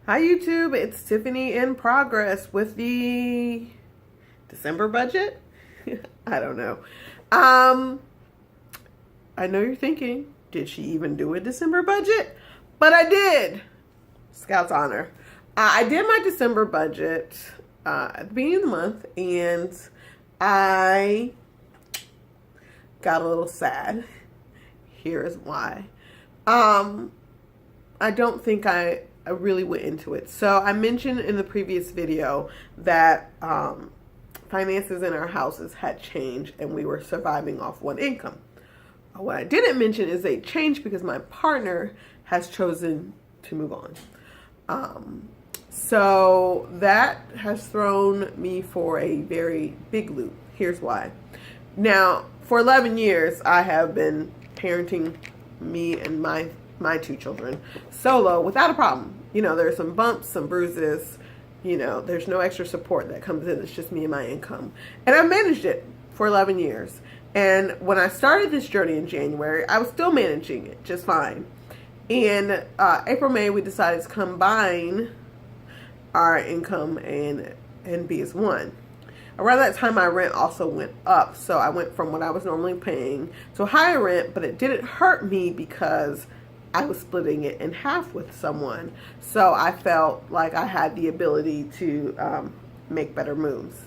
Hi YouTube, it's Tiffany in progress with the December budget. I don't know. Um, I know you're thinking, did she even do a December budget? But I did. Scout's honor. I did my December budget at the beginning of the month, and I got a little sad. Here's why. I don't think I really went into it. So I mentioned in the previous video that finances in our houses had changed and we were surviving off one income. What I didn't mention is they changed because my partner has chosen to move on. So that has thrown me for a very big loop. Here's why. Now, for 11 years, I have been parenting me and my two children solo without a problem. You know, there's some bumps, some bruises. You know, there's no extra support that comes in. It's just me and my income. And I managed it for 11 years. And when I started this journey in January, I was still managing it just fine. In April, May, we decided to combine our income and be as one. Around that time, my rent also went up. So I went from what I was normally paying to higher rent, but it didn't hurt me because I was splitting it in half with someone. So I felt like I had the ability to make better moves.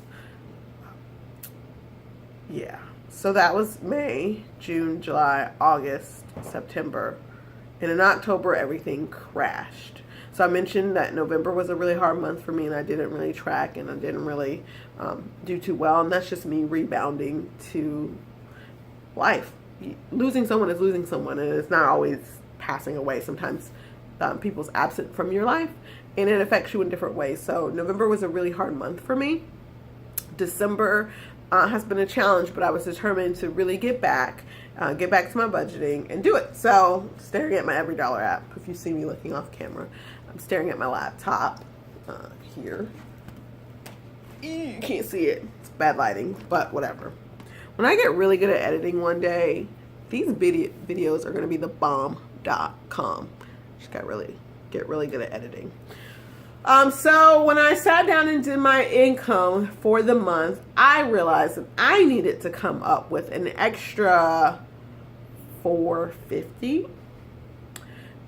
Yeah. So that was May, June, July, August, September. And in October, everything crashed. So I mentioned that November was a really hard month for me, and I didn't really track, and I didn't really do too well. And that's just me rebounding to life. Losing someone is losing someone, and it's not always passing away. Sometimes people's absent from your life, and it affects you in different ways. So November was a really hard month for me. December has been a challenge, but I was determined to really get back to my budgeting and do it. So staring at my EveryDollar app. If you see me looking off camera, I'm staring at my laptop here. You can't see it. It's bad lighting, but whatever. When I get really good at editing one day, these videos are going to be the bomb.com. Just get really good at editing. So when I sat down and did my income for the month, I realized that I needed to come up with an extra $450.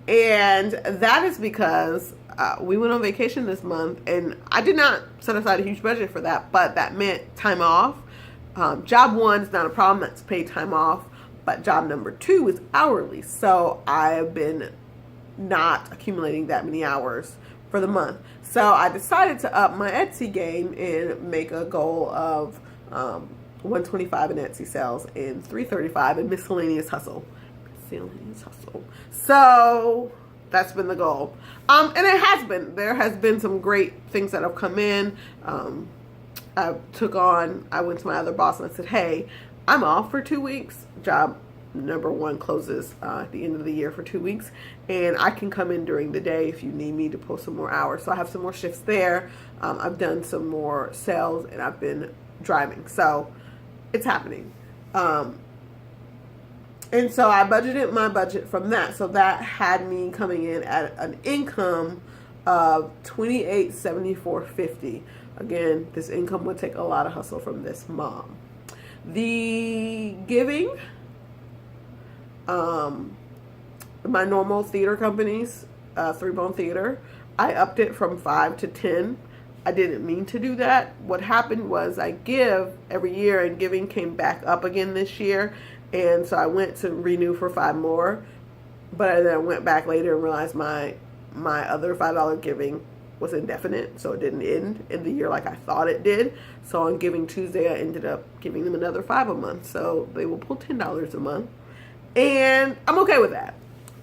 And that is because we went on vacation this month, and I did not set aside a huge budget for that, but that meant time off. Job one is not a problem, that's paid time off, but job number two is hourly. So I've been not accumulating that many hours for the month. So I decided to up my Etsy game and make a goal of $125 in Etsy sales and $335 in miscellaneous hustle. So that's been the goal. And it has been. There has been some great things that have come in. I went to my other boss and I said, hey, I'm off for 2 weeks. Job number one closes at the end of the year for 2 weeks, and I can come in during the day if you need me to pull some more hours. So I have some more shifts there. I've done some more sales, and I've been driving, so it's happening. And so I budgeted my budget from that. So that had me coming in at an income of $2874.50. Again, this income would take a lot of hustle from this mom. The giving, my normal theater companies, Three Bone Theater, I upped it from 5 to 10. I didn't mean to do that. What happened was I give every year, and giving came back up again this year, and so I went to renew for 5 more, but then I went back later and realized my other $5 giving was indefinite, so it didn't end in the year like I thought it did. So on Giving Tuesday, I ended up giving them another $5 a month, so they will pull $10 a month. And I'm okay with that.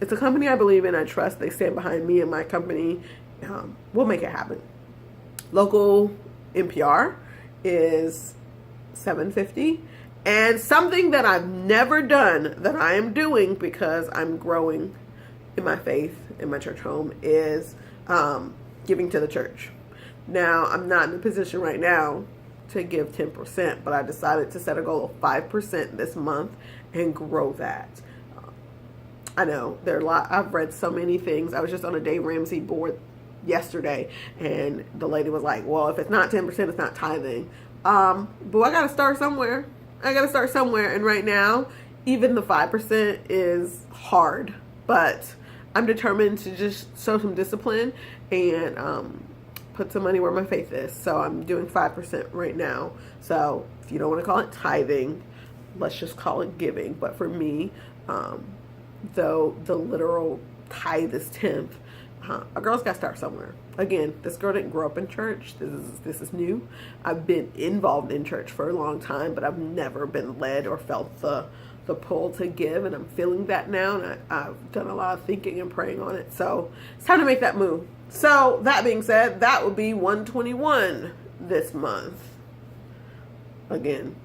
It's a company I believe in. I trust. They stand behind me and my company. We'll make it happen. Local NPR is $7.50. And something that I've never done that I am doing because I'm growing in my faith in my church home is giving to the church. Now, I'm not in a position right now to give 10%, but I decided to set a goal of 5% this month and grow that. I know there are a lot. I've read so many things. I was just on a Dave Ramsey board yesterday, and the lady was like, well, if it's not 10%, it's not tithing. But I got to start somewhere. And right now, even the 5% is hard, but I'm determined to just show some discipline and put some money where my faith is. So I'm doing 5% right now. So if you don't want to call it tithing, let's just call it giving. But for me, though the literal tithe is 10th, a girl's got to start somewhere. Again, this girl didn't grow up in church. This is new. I've been involved in church for a long time, but I've never been led or felt the pull to give, and I'm feeling that now, and I've done a lot of thinking and praying on it. So it's time to make that move. So that being said, that would be 121 this month. Again,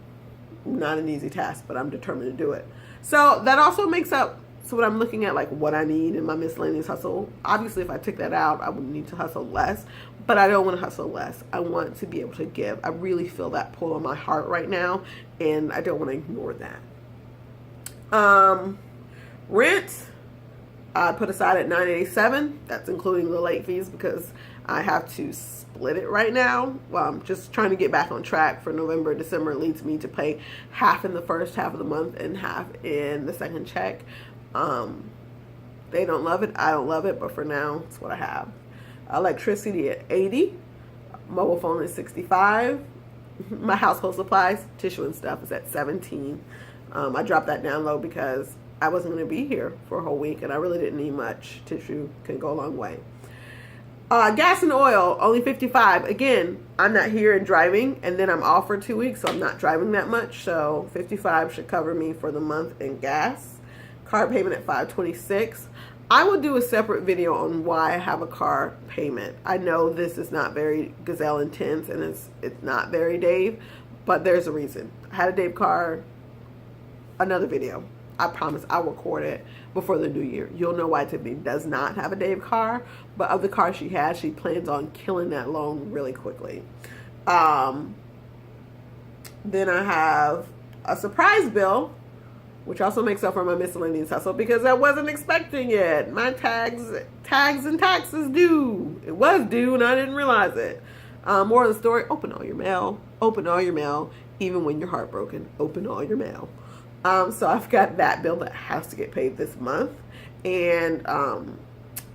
not an easy task, but I'm determined to do it. So that also makes up, so when I'm looking at like what I need in my miscellaneous hustle, obviously if I took that out, I would need to hustle less, but I don't want to hustle less. I want to be able to give. I really feel that pull on my heart right now, and I don't want to ignore that. Rent, I put aside at $987. That's including the late fees because I have to split it right now. Well, I'm just trying to get back on track for November. December leads me to pay half in the first half of the month and half in the second check. They don't love it. I don't love it, but for now, it's what I have. Electricity at $80. Mobile phone is $65. My household supplies, tissue and stuff, is at $17. I dropped that down low because I wasn't going to be here for a whole week, and I really didn't need much. Tissue can go a long way. Gas and oil, only $55. Again, I'm not here and driving, and then I'm off for 2 weeks, so I'm not driving that much. So $55 should cover me for the month in gas. Car payment at $526. I will do a separate video on why I have a car payment. I know this is not very Gazelle intense, and it's not very Dave, but there's a reason. I had a Dave car. Another video. I promise I'll record it before the new year. You'll know why Tiffany does not have a Dave car, but of the car she has, she plans on killing that loan really quickly. Then I have a surprise bill, which also makes up for my miscellaneous hustle because I wasn't expecting it. My tags and taxes due. It was due and I didn't realize it. More of the story, open all your mail. Open all your mail, even when you're heartbroken. Open all your mail. So I've got that bill that has to get paid this month. And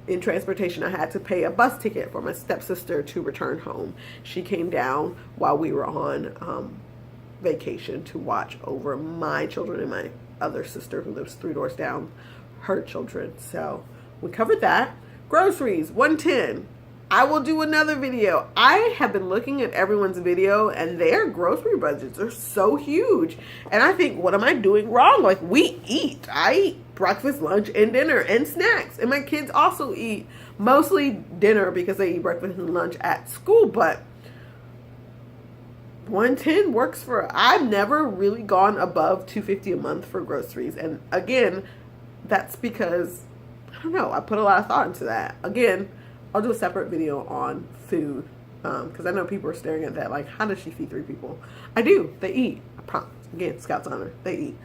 in transportation, I had to pay a bus ticket for my stepsister to return home. She came down while we were on vacation to watch over my children and my other sister who lives 3 doors down, her children. So we covered that. Groceries, $110. I will do another video. I have been looking at everyone's video and their grocery budgets are so huge. And I think, what am I doing wrong? Like, we eat. I eat breakfast, lunch, and dinner, and snacks. And my kids also eat mostly dinner because they eat breakfast and lunch at school. But $110 works for, I've never really gone above $250 a month for groceries. And again, that's because, I don't know, I put a lot of thought into that. Again, I'll do a separate video on food because I know people are staring at that like, how does she feed 3 people? I do. They eat. I promise. Again, Scout's honor. They eat.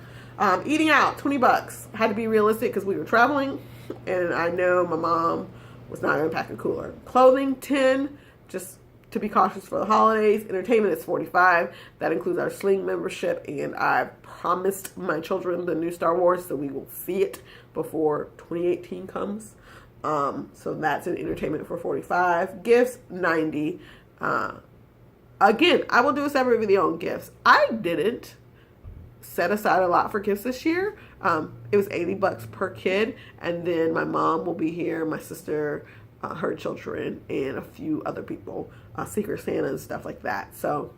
Eating out, $20. Had to be realistic because we were traveling, and I know my mom was not going to pack a cooler. Clothing, $10, just to be cautious for the holidays. Entertainment is $45. That includes our Sling membership, and I promised my children the new Star Wars, so we will see it before 2018 comes. So that's an entertainment for $45. Gifts, $90. Again, I will do a separate video on gifts. I didn't set aside a lot for gifts this year. It was $80 per kid, and then my mom will be here, my sister, her children, and a few other people, Secret Santa and stuff like that. So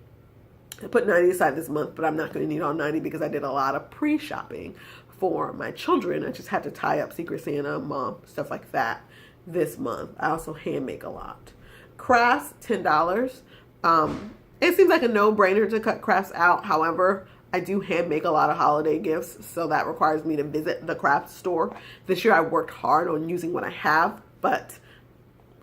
I put $90 aside this month, but I'm not going to need all $90 because I did a lot of pre-shopping for my children. I just had to tie up Secret Santa, mom, stuff like that this month. I also hand make a lot. Crafts, $10. It seems like a no-brainer to cut crafts out. However, I do hand make a lot of holiday gifts, so that requires me to visit the craft store. This year I worked hard on using what I have, but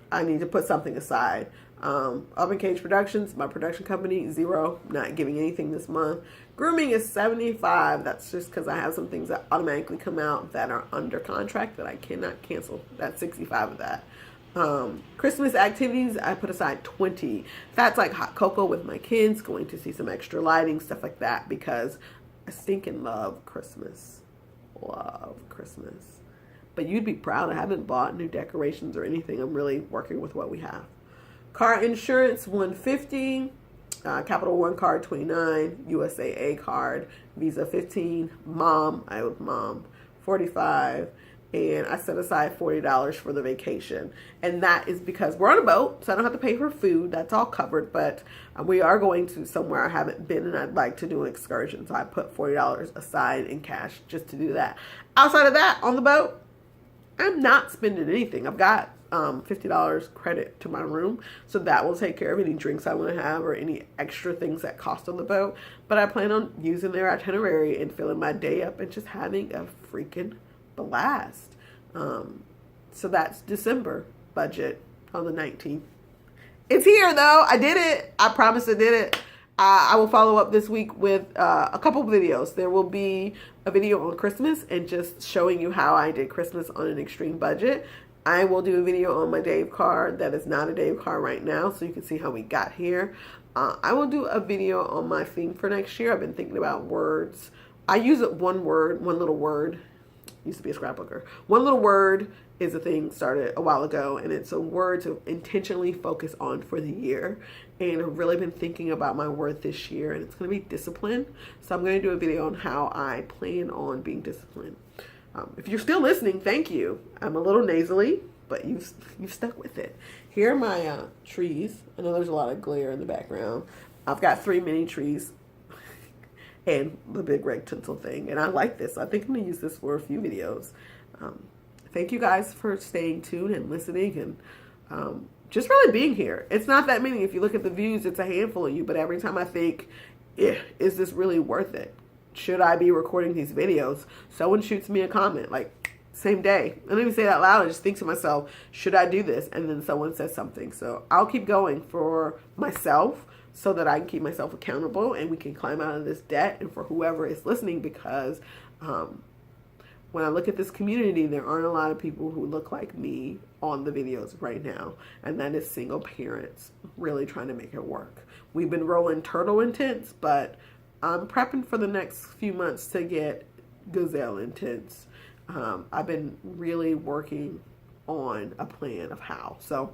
I need to put something aside. Oven Cage Productions, my production company, $0. Not giving anything this month. Grooming is $75. That's just because I have some things that automatically come out that are under contract that I cannot cancel. That's $65 of that. Christmas activities, I put aside 20. That's like hot cocoa with my kids, going to see some extra lighting, stuff like that, because I stinking love Christmas. Love Christmas. But you'd be proud. I haven't bought new decorations or anything. I'm really working with what we have. Car insurance, $150. Capital One card, $29. USAA card, Visa, $15. Mom, I owed Mom, $45. And I set aside $40 for the vacation. And that is because we're on a boat, so I don't have to pay for food. That's all covered. But we are going to somewhere I haven't been, and I'd like to do an excursion. So I put $40 aside in cash just to do that. Outside of that, on the boat, I'm not spending anything. I've got $50 credit to my room, so that will take care of any drinks I want to have or any extra things that cost on the boat. But I plan on using their itinerary and filling my day up and just having a freaking blast. So that's December budget on the 19th. It's here though. I did it. I promise I did it. I will follow up this week with a couple videos. There will be a video on Christmas and just showing you how I did Christmas on an extreme budget. I will do a video on my Dave card that is not a Dave card right now, so you can see how we got here. I will do a video on my theme for next year. I've been thinking about words. I use it one little word. Used to be a scrapbooker. One little word is a thing started a while ago, and it's a word to intentionally focus on for the year. And I've really been thinking about my word this year, and it's going to be discipline. So I'm going to do a video on how I plan on being disciplined. If you're still listening, thank you. I'm a little nasally, but you've stuck with it. Here are my trees. I know there's a lot of glare in the background. I've got 3 mini trees and the big red tinsel thing. And I like this. I think I'm going to use this for a few videos. Thank you guys for staying tuned and listening and just really being here. It's not that many. If you look at the views, it's a handful of you. But every time I think, is this really worth it? Should I be recording these videos? Someone shoots me a comment like same day. I don't even say that out loud. I just think to myself, should I do this? And then someone says something. So I'll keep going for myself so that I can keep myself accountable and we can climb out of this debt, and for whoever is listening, because when I look at this community, there aren't a lot of people who look like me on the videos right now, and that is single parents really trying to make it work. We've been rolling turtle intense, but I'm prepping for the next few months to get gazelle intense. I've been really working on a plan of how. So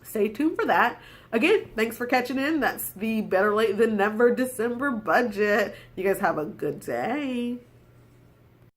stay tuned for that. Again, thanks for catching in. That's the Better Late Than Never December budget. You guys have a good day.